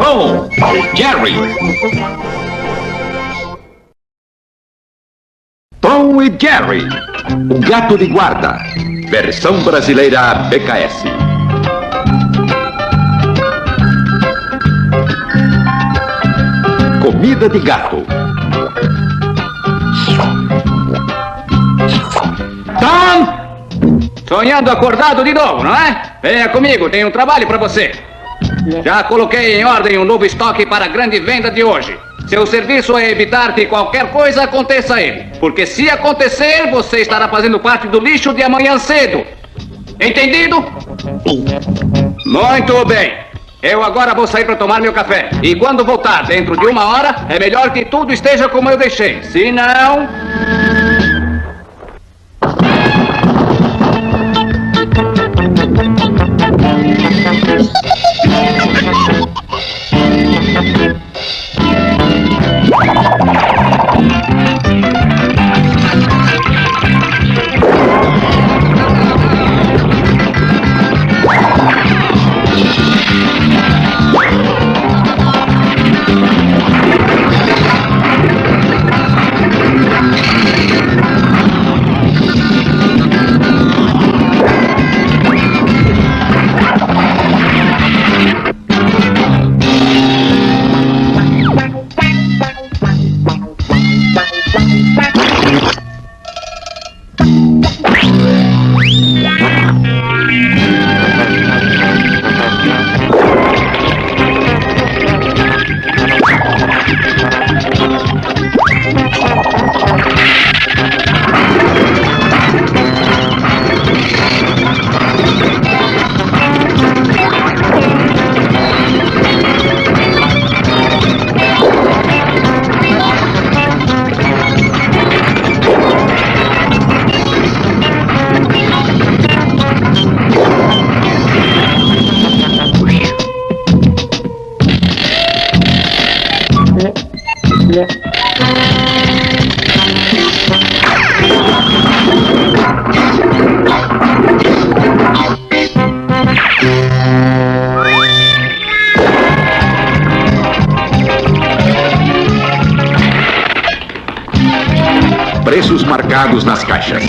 Tom, Jerry. Tom e Jerry, o Gato de Guarda, versão brasileira BKS. Comida de gato. Tom! Sonhando acordado de novo, não é? Venha comigo, tenho um trabalho para você. Já coloquei em ordem um novo estoque para a grande venda de hoje. Seu serviço é evitar que qualquer coisa aconteça a ele. Porque se acontecer, você estará fazendo parte do lixo de amanhã cedo. Entendido? Muito bem. Eu agora vou sair para tomar meu café. E quando voltar dentro de 1 hora, é melhor que tudo esteja como eu deixei. Se não... Preços marcados nas caixas.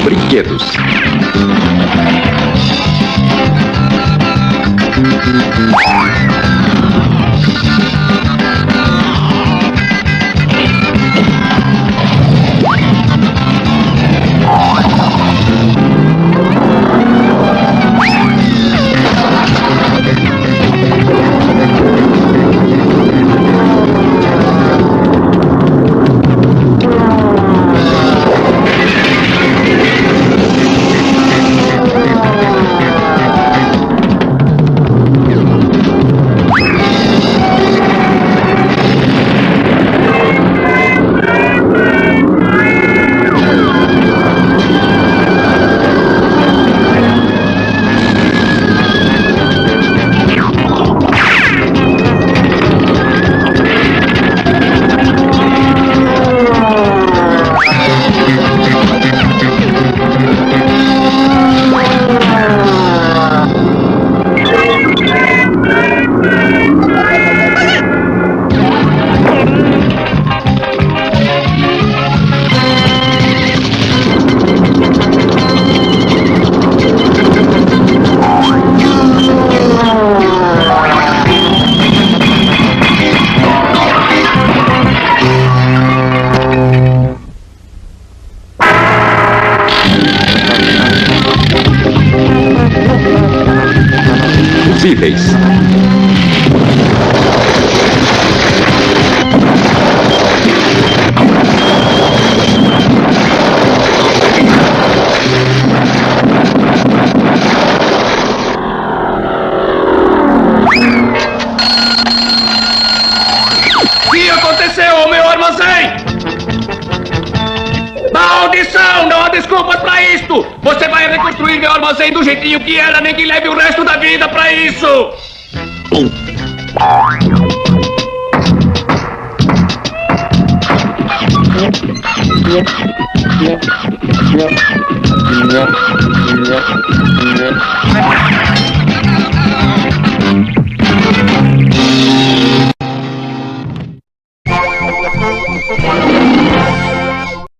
Brinquedos. Possíveis. isso! Você vai reconstruir meu armazém do jeitinho que era, nem que leve o resto da vida pra isso!